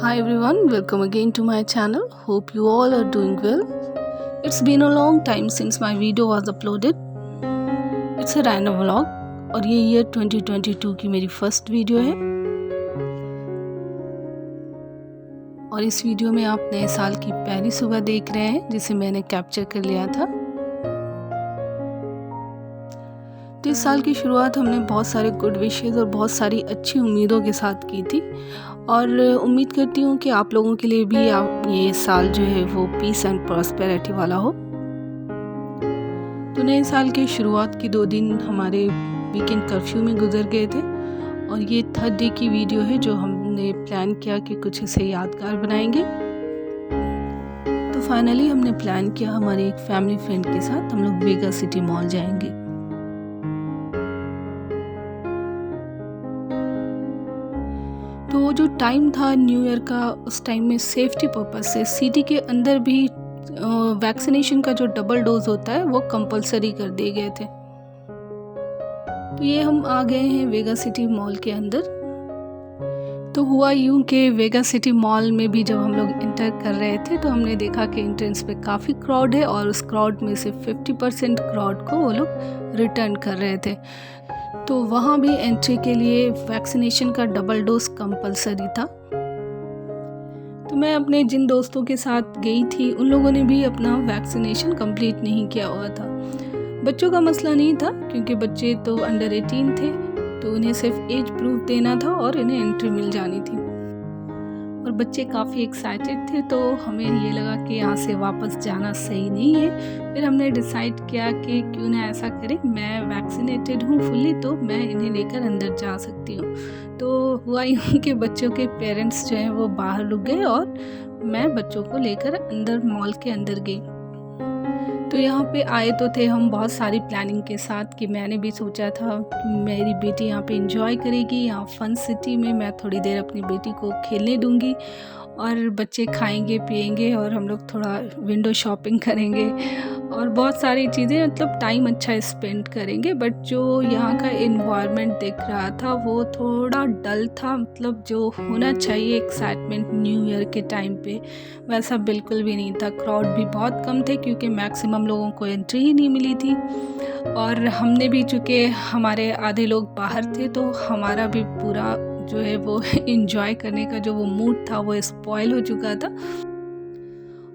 Hi everyone, welcome again to my channel. Hope you all are doing well. It's been a long time since my video was uploaded. It's a random vlog और ये year 2022 की मेरी first video है। और इस video में आप नए साल की पहली सुबह देख रहे हैं जिसे मैंने कैप्चर कर लिया था। तो इस साल की शुरुआत हमने बहुत सारे गुड विशेस और बहुत सारी अच्छी उम्मीदों के साथ की थी और उम्मीद करती हूँ कि आप लोगों के लिए भी ये साल जो है वो पीस एंड प्रॉस्पेरिटी वाला हो। तो नए साल के शुरुआत के 2 दिन हमारे वीकेंड कर्फ्यू में गुजर गए थे और ये 3rd डे की वीडियो है जो हमने प्लान किया कि कुछ इसे यादगार बनाएंगे। तो फाइनली हमने प्लान किया हमारे एक फैमिली फ्रेंड के साथ हम लोग वेगा सिटी मॉल जाएंगे। तो वो जो टाइम था न्यू ईयर का, उस टाइम में सेफ्टी पर्पस से सिटी के अंदर भी वैक्सीनेशन का जो डबल डोज होता है वो कंपलसरी कर दिए गए थे। तो ये हम आ गए हैं वेगा सिटी मॉल के अंदर। तो हुआ यूं कि वेगा सिटी मॉल में भी जब हम लोग इंटर कर रहे थे तो हमने देखा कि एंट्रेंस पे काफ़ी क्राउड है और उस क्राउड में से 50% क्राउड को वो लोग रिटर्न कर रहे थे। तो वहाँ भी एंट्री के लिए वैक्सीनेशन का डबल डोज कंपलसरी था। तो मैं अपने जिन दोस्तों के साथ गई थी उन लोगों ने भी अपना वैक्सीनेशन कंप्लीट नहीं किया हुआ था। बच्चों का मसला नहीं था क्योंकि बच्चे तो अंडर 18 थे, तो उन्हें सिर्फ एज प्रूफ देना था और इन्हें एंट्री मिल जानी थी। और बच्चे काफ़ी एक्साइटेड थे तो हमें ये लगा कि यहाँ से वापस जाना सही नहीं है। फिर हमने डिसाइड किया कि क्यों ना ऐसा करें, मैं वैक्सीनेटेड हूँ फुल्ली तो मैं इन्हें लेकर अंदर जा सकती हूँ। तो हुआ यूँ कि बच्चों के पेरेंट्स जो हैं वो बाहर रुक गए और मैं बच्चों को लेकर अंदर मॉल के अंदर गई। तो यहाँ पे आए तो थे हम बहुत सारी प्लानिंग के साथ कि मैंने भी सोचा था कि मेरी बेटी यहाँ पे एंजॉय करेगी, यहाँ फन सिटी में मैं थोड़ी देर अपनी बेटी को खेलने दूँगी और बच्चे खाएंगे पिएंगे और हम लोग थोड़ा विंडो शॉपिंग करेंगे और बहुत सारी चीज़ें, मतलब टाइम अच्छा स्पेंड करेंगे। बट जो यहाँ का एनवायरनमेंट दिख रहा था वो थोड़ा डल था, मतलब जो होना चाहिए एक्साइटमेंट न्यू ईयर के टाइम पे वैसा बिल्कुल भी नहीं था। क्राउड भी बहुत कम थे क्योंकि मैक्सिमम लोगों को एंट्री ही नहीं मिली थी और हमने भी, चूँकि हमारे आधे लोग बाहर थे तो हमारा भी पूरा जो है वो एंजॉय करने का जो वो मूड था वो स्पॉइल हो चुका था।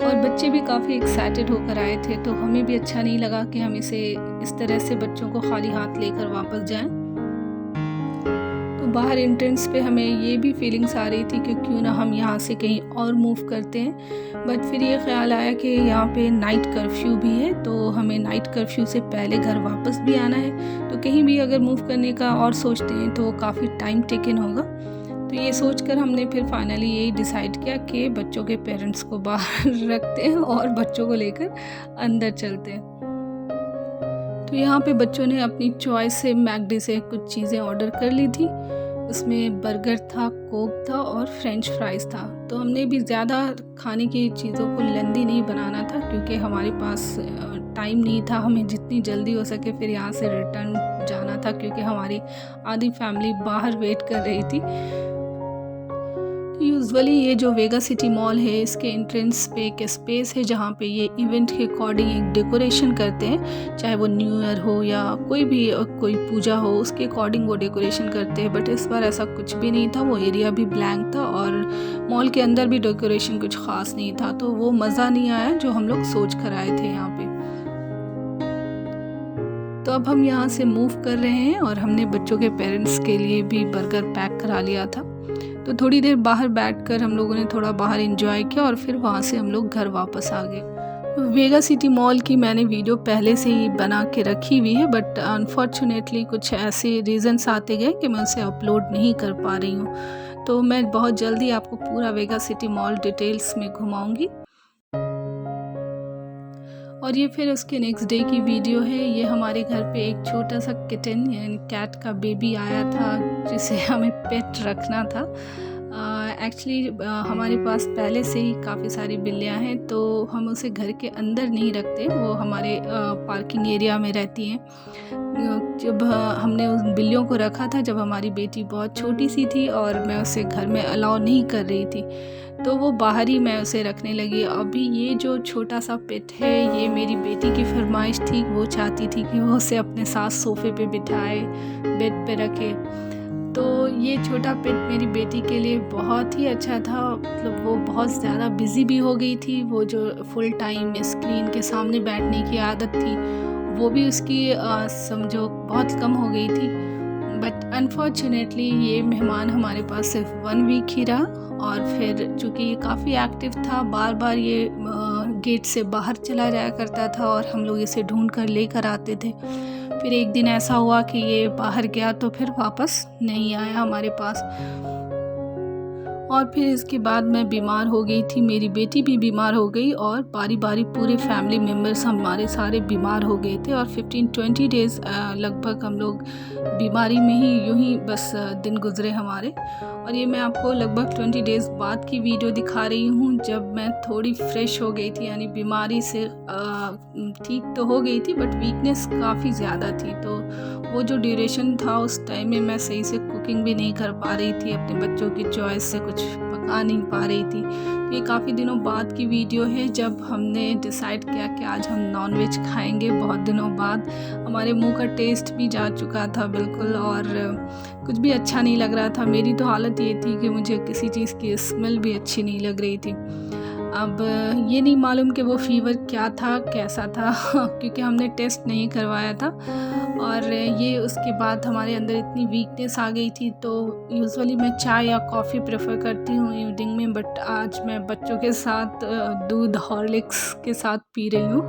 और बच्चे भी काफ़ी एक्साइटेड होकर आए थे तो हमें भी अच्छा नहीं लगा कि हम इस तरह से बच्चों को खाली हाथ लेकर वापस जाएं। तो बाहर एंट्रेंस पे हमें ये भी फीलिंग्स आ रही थी कि क्यों ना हम यहाँ से कहीं और मूव करते हैं। बट फिर ये ख्याल आया कि यहाँ पे नाइट कर्फ्यू भी है तो हमें नाइट कर्फ्यू से पहले घर वापस भी आना है, तो कहीं भी अगर मूव करने का और सोचते हैं तो काफ़ी टाइम टेकन होगा। तो ये सोचकर हमने फिर फाइनली यही डिसाइड किया कि बच्चों के पेरेंट्स को बाहर रखते हैं और बच्चों को लेकर अंदर चलते हैं। तो यहाँ पे बच्चों ने अपनी चॉइस से मैकडी से कुछ चीज़ें ऑर्डर कर ली थी। उसमें बर्गर था, कोक था और फ्रेंच फ्राइज़ था। तो हमने भी ज़्यादा खाने की चीज़ों को लेंदी नहीं बनाना था क्योंकि हमारे पास टाइम नहीं था, हमें जितनी जल्दी हो सके फिर यहाँ से रिटर्न जाना था क्योंकि हमारी आधी फैमिली बाहर वेट कर रही थी। यूजुअली ये जो वेगा सिटी मॉल है इसके एंट्रेंस पे एक स्पेस है जहाँ पे ये इवेंट के अकॉर्डिंग एक डेकोरेशन करते हैं, चाहे वो न्यू ईयर हो या कोई पूजा हो उसके अकॉर्डिंग वो डेकोरेशन करते हैं। बट इस बार ऐसा कुछ भी नहीं था, वो एरिया भी ब्लैंक था और मॉल के अंदर भी डेकोरेशन कुछ ख़ास नहीं था, तो वो मज़ा नहीं आया जो हम लोग सोच कर आए थे यहाँ पे। तो अब हम यहाँ से मूव कर रहे हैं और हमने बच्चों के पेरेंट्स के लिए भी बर्गर पैक करा लिया था। तो थोड़ी देर बाहर बैठकर हम लोगों ने थोड़ा बाहर एंजॉय किया और फिर वहाँ से हम लोग घर वापस आ गए। वेगा सिटी मॉल की मैंने वीडियो पहले से ही बना के रखी हुई है बट अनफॉर्चुनेटली कुछ ऐसे रीज़न्स आते गए कि मैं उसे अपलोड नहीं कर पा रही हूँ। तो मैं बहुत जल्दी आपको पूरा वेगा सिटी मॉल डिटेल्स में घुमाऊँगी। और ये फिर उसके नेक्स्ट डे की वीडियो है। ये हमारे घर पे एक छोटा सा किटन यानी कैट का बेबी आया था जिसे हमें पेट रखना था। एक्चुअली हमारे पास पहले से ही काफ़ी सारी बिल्लियाँ हैं तो हम उसे घर के अंदर नहीं रखते, वो हमारे पार्किंग एरिया में रहती हैं। जब हमने उन बिल्लियों को रखा था जब हमारी बेटी बहुत छोटी सी थी और मैं उसे घर में अलाउ नहीं कर रही थी, तो वो बाहर ही मैं उसे रखने लगी। अभी ये जो छोटा सा पेट है, ये मेरी बेटी की फरमाइश थी। वो चाहती थी कि वो उसे अपने साथ सोफ़े पे बिठाए, बेड पे रखे। तो ये छोटा पेट मेरी बेटी के लिए बहुत ही अच्छा था। मतलब वो बहुत ज़्यादा बिज़ी भी हो गई थी। वो जो फुल टाइम स्क्रीन के सामने बैठने की आदत थी, वो भी उसकी समझो बहुत कम हो गई थी। बट अनफॉर्चुनेटली ये मेहमान हमारे पास सिर्फ 1 वीक ही रहा, और फिर चूँकि ये काफ़ी एक्टिव था, बार बार ये गेट से बाहर चला जाया करता था और हम लोग इसे ढूंढ कर लेकर आते थे। फिर एक दिन ऐसा हुआ कि ये बाहर गया तो फिर वापस नहीं आया हमारे पास। और फिर इसके बाद मैं बीमार हो गई थी, मेरी बेटी भी बीमार हो गई, और बारी बारी पूरे फैमिली मेम्बर्स हमारे सारे बीमार हो गए थे। और 15-20 डेज़ लगभग हम लोग बीमारी में ही यूं ही बस दिन गुजरे हमारे। और ये मैं आपको लगभग 20 डेज़ बाद की वीडियो दिखा रही हूँ, जब मैं थोड़ी फ्रेश हो गई थी। यानी बीमारी से ठीक तो हो गई थी, बट वीकनेस काफ़ी ज़्यादा थी। तो वो जो ड्यूरेशन था, उस टाइम में मैं सही से कुकिंग भी नहीं कर पा रही थी, अपने बच्चों की चॉइस से कुछ पका नहीं पा रही थी। ये काफ़ी दिनों बाद की वीडियो है, जब हमने डिसाइड किया कि आज हम नॉनवेज खाएंगे। बहुत दिनों बाद हमारे मुंह का टेस्ट भी जा चुका था बिल्कुल, और कुछ भी अच्छा नहीं लग रहा था। मेरी तो हालत ये थी कि मुझे किसी चीज़ की स्मेल भी अच्छी नहीं लग रही थी। अब ये नहीं मालूम कि वो फ़ीवर क्या था, कैसा था क्योंकि हमने टेस्ट नहीं करवाया था। और ये उसके बाद हमारे अंदर इतनी वीकनेस आ गई थी। तो यूजुअली मैं चाय या कॉफ़ी प्रेफर करती हूँ इवनिंग में, बट आज मैं बच्चों के साथ दूध हॉर्लिक्स के साथ पी रही हूँ,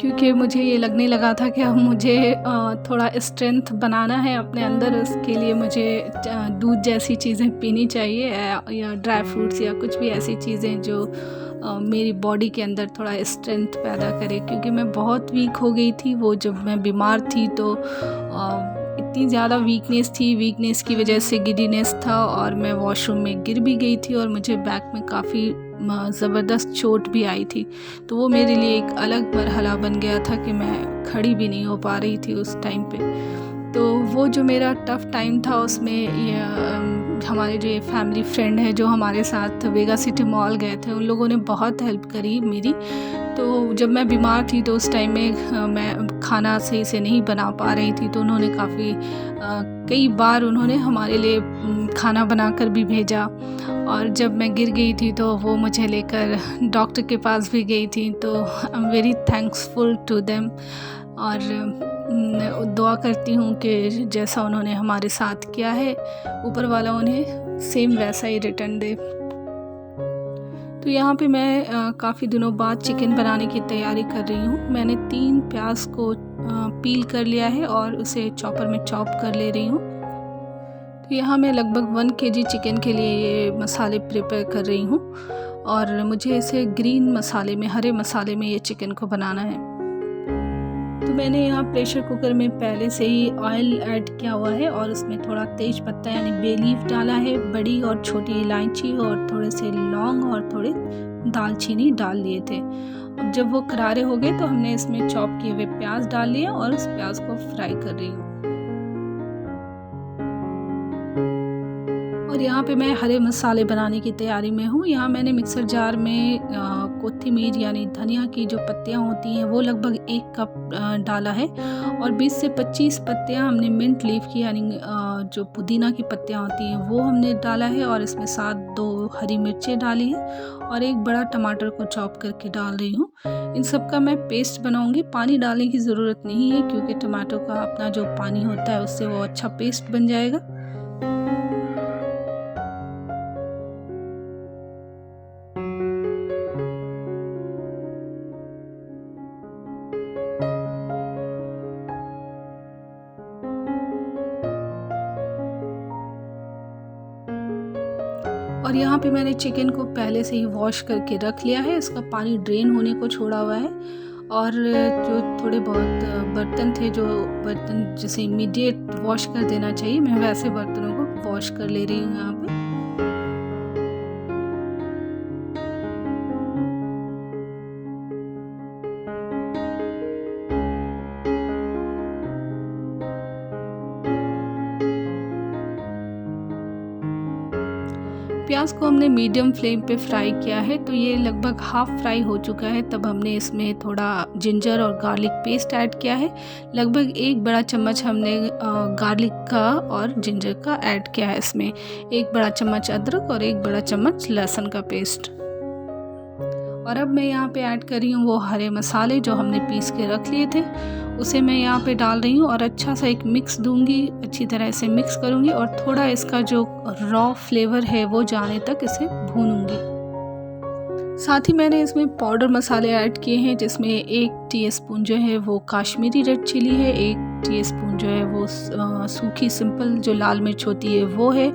क्योंकि मुझे ये लगने लगा था कि अब मुझे थोड़ा स्ट्रेंथ बनाना है अपने अंदर। उसके लिए मुझे दूध जैसी चीज़ें पीनी चाहिए, या ड्राई फ्रूट्स या कुछ भी ऐसी चीज़ें जो मेरी बॉडी के अंदर थोड़ा स्ट्रेंथ पैदा करे, क्योंकि मैं बहुत वीक हो गई थी। वो जब मैं बीमार थी तो इतनी ज़्यादा वीकनेस थी, वीकनेस की वजह से गिडीनेस था, और मैं वॉशरूम में गिर भी गई थी और मुझे बैक में काफ़ी ज़बरदस्त चोट भी आई थी। तो वो मेरे लिए एक अलग मरहला बन गया था कि मैं खड़ी भी नहीं हो पा रही थी उस टाइम पे। तो वो जो मेरा टफ़ टाइम था, उसमें हमारे जो फैमिली फ्रेंड है जो हमारे साथ वेगा सिटी मॉल गए थे, उन लोगों ने बहुत हेल्प करी मेरी। तो जब मैं बीमार थी तो उस टाइम में मैं खाना सही से नहीं बना पा रही थी, तो उन्होंने काफ़ी कई बार उन्होंने हमारे लिए खाना बनाकर भी भेजा। और जब मैं गिर गई थी तो वो मुझे लेकर डॉक्टर के पास भी गई थी। तो I am very thankful to them, और दुआ करती हूँ कि जैसा उन्होंने हमारे साथ किया है, ऊपर वाला उन्हें सेम वैसा ही रिटर्न दे। तो यहाँ पे मैं काफ़ी दिनों बाद चिकन बनाने की तैयारी कर रही हूँ। मैंने 3 प्याज को पील कर लिया है और उसे चॉपर में चॉप कर ले रही हूँ। तो यहाँ मैं लगभग 1 केजी चिकन के लिए ये मसाले प्रिपेयर कर रही हूँ, और मुझे इसे ग्रीन मसाले में, हरे मसाले में ये चिकन को बनाना है। तो मैंने यहाँ प्रेशर कुकर में पहले से ही ऑयल ऐड किया हुआ है, और उसमें थोड़ा तेज पत्ता यानी बे लीफ डाला है, बड़ी और छोटी इलायची और थोड़े से लौंग और थोड़े दालचीनी डाल लिए थे। अब जब वो करारे हो गए तो हमने इसमें चॉप किए हुए प्याज डाल लिए और उस प्याज को फ्राई कर रही हूँ। और यहाँ पे मैं हरे मसाले बनाने की तैयारी में हूँ। यहाँ मैंने मिक्सर जार में कोथिमीर यानी धनिया की जो पत्तियाँ होती हैं वो लगभग 1 कप डाला है, और 20 से 25 पत्तियाँ हमने मिंट लीफ की यानी जो पुदीना की पत्तियाँ होती हैं वो हमने डाला है, और इसमें साथ 2 हरी मिर्चें डाली हैं और 1 बड़ा टमाटर को चॉप करके डाल रही हूँ। इन सब का मैं पेस्ट बनाऊँगी। पानी डालने की ज़रूरत नहीं है, क्योंकि टमाटो का अपना जो पानी होता है उससे वो अच्छा पेस्ट बन जाएगा। और यहाँ पे मैंने चिकन को पहले से ही वॉश करके रख लिया है, इसका पानी ड्रेन होने को छोड़ा हुआ है। और जो थोड़े बहुत बर्तन थे, जो बर्तन जिसे इमीडिएट वॉश कर देना चाहिए, मैं वैसे बर्तनों को वॉश कर ले रही हूँ यहाँ पे। प्याज को हमने मीडियम फ्लेम पे फ्राई किया है, तो ये लगभग हाफ फ्राई हो चुका है। तब हमने इसमें थोड़ा जिंजर और गार्लिक पेस्ट ऐड किया है। लगभग 1 बड़ा चम्मच हमने गार्लिक का और जिंजर का ऐड किया है इसमें। 1 बड़ा चम्मच अदरक और 1 बड़ा चम्मच लहसुन का पेस्ट। और अब मैं यहाँ पे ऐड कर रही हूँ वो हरे मसाले जो हमने पीस के रख लिए थे, उसे मैं यहाँ पे डाल रही हूँ और अच्छा सा एक मिक्स दूंगी, अच्छी तरह से मिक्स करूँगी और थोड़ा इसका जो रॉ फ्लेवर है वो जाने तक इसे भूनूंगी। साथ ही मैंने इसमें पाउडर मसाले ऐड किए हैं, जिसमें 1 टीस्पून जो है वो काश्मीरी रेड चिली है, 1 टीस्पून जो है वो सूखी सिंपल जो लाल मिर्च होती है वो है,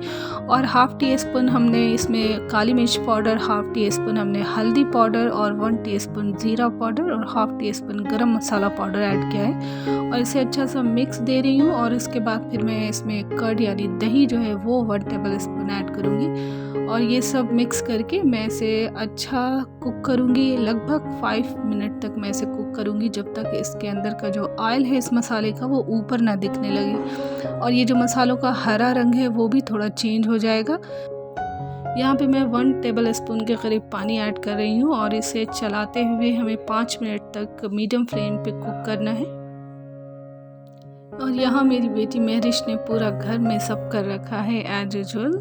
और हाफ़ टीस्पून हमने इसमें काली मिर्च पाउडर, हाफ़ टीस्पून हमने हल्दी पाउडर और 1 टीस्पून ज़ीरा पाउडर और हाफ़ टीस्पून गरम मसाला पाउडर ऐड किया है। और इसे अच्छा सा मिक्स दे रही हूँ और इसके बाद फिर मैं इसमें कर्ड यानी दही जो है वो 1 टेबल स्पून ऐड करूँगी और ये सब मिक्स करके मैं इसे अच्छा कुक करूँगी। लगभग 5 मिनट तक मैं इसे कुक करूँगी, जब तक इसके अंदर का जो ऑयल है इस मसाले का वो ऊपर ना दिखने लगे और ये जो मसालों का हरा रंग है वो भी थोड़ा चेंज हो जाएगा। यहाँ पे मैं 1 टेबल स्पून के करीब पानी ऐड कर रही हूँ और इसे चलाते हुए हमें 5 मिनट तक मीडियम फ्लेम पे कुक करना है। और यहाँ मेरी बेटी महरिश ने पूरा घर में सब कर रखा है एज यूजुअल।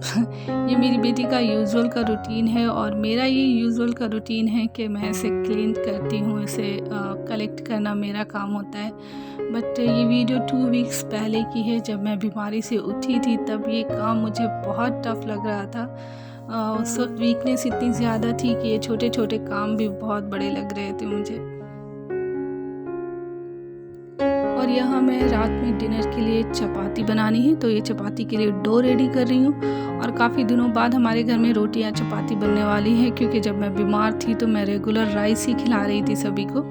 ये मेरी बेटी का यूजुअल का रूटीन है और मेरा ये यूजुअल का रूटीन है कि मैं इसे क्लीन करती हूँ, इसे कलेक्ट करना मेरा काम होता है। बट ये वीडियो 2 वीक्स पहले की है, जब मैं बीमारी से उठी थी तब ये काम मुझे बहुत टफ लग रहा था। उस वक्त वीकनेस इतनी ज़्यादा थी कि ये छोटे छोटे काम भी बहुत बड़े लग रहे थे मुझे। और यहाँ मैं रात में डिनर के लिए चपाती बनानी है, तो ये चपाती के लिए डो रेडी कर रही हूँ। और काफ़ी दिनों बाद हमारे घर में रोटी या चपाती बनने वाली है, क्योंकि जब मैं बीमार थी तो मैं रेगुलर राइस ही खिला रही थी सभी को,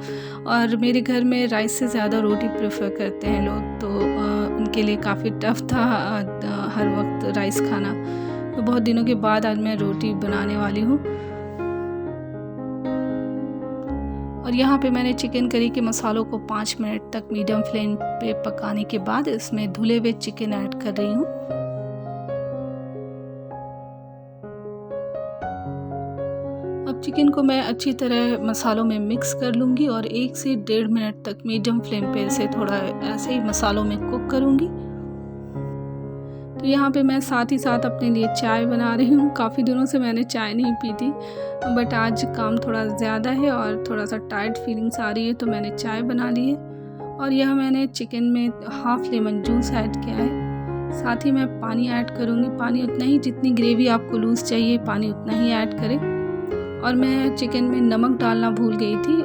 और मेरे घर में राइस से ज़्यादा रोटी प्रेफर करते हैं लोग, तो उनके लिए काफ़ी टफ था हर वक्त राइस खाना। तो बहुत दिनों के बाद आज मैं रोटी बनाने वाली हूँ। और यहाँ पे मैंने चिकन करी के मसालों को 5 मिनट तक मीडियम फ्लेम पे पकाने के बाद इसमें धुले हुए चिकन ऐड कर रही हूँ। अब चिकन को मैं अच्छी तरह मसालों में मिक्स कर लूँगी और 1 से 1.5 मिनट तक मीडियम फ्लेम पे इसे थोड़ा ऐसे ही मसालों में कुक करूँगी। तो यहाँ पे मैं साथ ही साथ अपने लिए चाय बना रही हूँ। काफ़ी दिनों से मैंने चाय नहीं पी थी, बट आज काम थोड़ा ज़्यादा है और थोड़ा सा टायर्ड फीलिंग्स आ रही है, तो मैंने चाय बना ली है। और यह मैंने चिकन में हाफ़ लेमन जूस ऐड किया है। साथ ही मैं पानी ऐड करूँगी, पानी उतना ही जितनी ग्रेवी आपको लूज़ चाहिए पानी उतना ही ऐड करें। और मैं चिकन में नमक डालना भूल गई थी,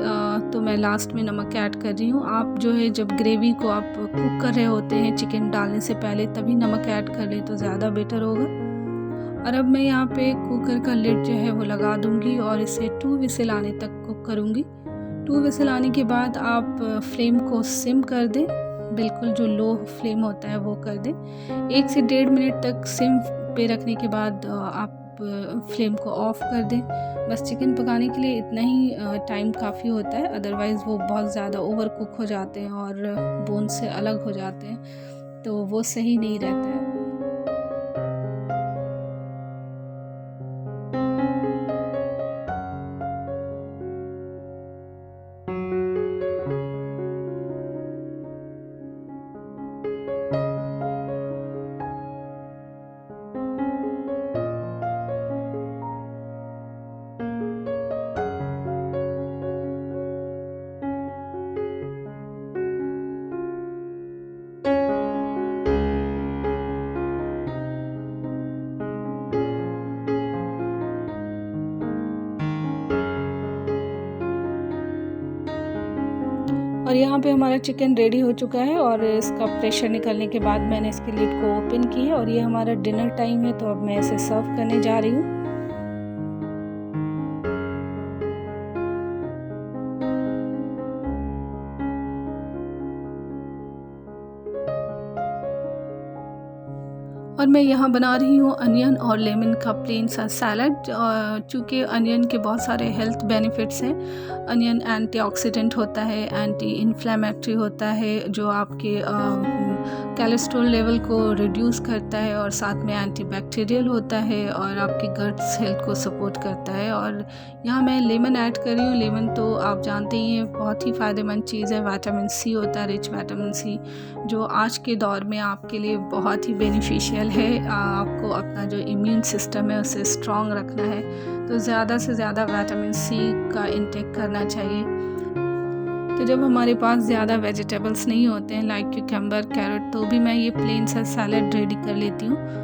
तो मैं लास्ट में नमक ऐड कर रही हूँ। आप जो है जब ग्रेवी को आप कुक कर रहे होते हैं चिकन डालने से पहले, तभी नमक ऐड कर लें तो ज़्यादा बेटर होगा। और अब मैं यहाँ पे कुकर का लिड जो है वो लगा दूँगी और इसे 2 विसिल आने तक कुक करूँगी। 2 विसिल आने के बाद आप फ्लेम को सिम कर दें, बिल्कुल जो लो फ्लेम होता है वो कर दें। 1 से 1.5 मिनट तक सिम पे रखने के बाद आप फ्लेम को ऑफ़ कर दें। बस चिकन पकाने के लिए इतना ही टाइम काफ़ी होता है, अदरवाइज़ वो बहुत ज़्यादा ओवर कुक हो जाते हैं और बोन से अलग हो जाते हैं, तो वो सही नहीं रहता है। और यहाँ पे हमारा चिकन रेडी हो चुका है और इसका प्रेशर निकलने के बाद मैंने इसके लिड को ओपन किया और ये हमारा डिनर टाइम है, तो अब मैं इसे सर्व करने जा रही हूँ। और मैं यहाँ बना रही हूँ अनियन और लेमन का प्लेन सा सैलड। चूँकि अनियन के बहुत सारे हेल्थ बेनिफिट्स हैं। अनियन एंटीऑक्सीडेंट होता है, एंटी इन्फ्लेमेटरी होता है, जो आपके कोलेस्ट्रॉल लेवल को रिड्यूस करता है और साथ में एंटीबैक्टीरियल होता है और आपकी गट्स हेल्थ को सपोर्ट करता है। और यहाँ मैं लेमन ऐड कर रही हूँ। लेमन तो आप जानते ही हैं बहुत ही फ़ायदेमंद चीज़ है, विटामिन सी होता है, रिच विटामिन सी, जो आज के दौर में आपके लिए बहुत ही बेनिफिशियल है। आपको अपना जो इम्यून सिस्टम है उसे स्ट्रॉन्ग रखना है, तो ज़्यादा से ज़्यादा विटामिन सी का इंटेक करना चाहिए। तो जब हमारे पास ज़्यादा वेजिटेबल्स नहीं होते हैं लाइक क्यूकम्बर, कैरेट, तो भी मैं ये प्लेन सा सैलड रेडी कर लेती हूँ।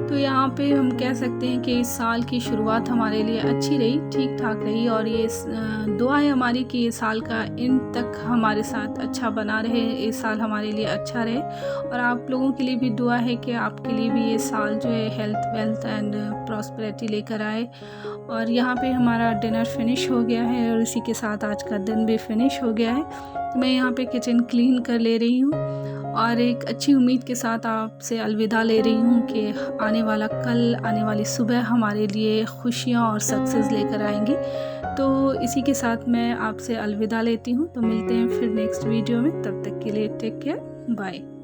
तो यहाँ पे हम कह सकते हैं कि इस साल की शुरुआत हमारे लिए अच्छी रही, ठीक ठाक रही, और ये दुआ है हमारी कि ये साल का एंड तक हमारे साथ अच्छा बना रहे, ये साल हमारे लिए अच्छा रहे। और आप लोगों के लिए भी दुआ है कि आपके लिए भी ये साल जो है हेल्थ, वेल्थ एंड प्रॉस्पेरिटी लेकर आए। और यहाँ पे हमारा डिनर फिनिश हो गया है और इसी के साथ आज का दिन भी फिनिश हो गया है। तो मैं यहाँ पे किचन क्लीन कर ले रही हूँ और एक अच्छी उम्मीद के साथ आपसे अलविदा ले रही हूँ कि आने वाला कल, आने वाली सुबह हमारे लिए खुशियाँ और सक्सेस लेकर आएंगी। तो इसी के साथ मैं आपसे अलविदा लेती हूँ। तो मिलते हैं फिर नेक्स्ट वीडियो में, तब तक के लिए टेक केयर, बाय।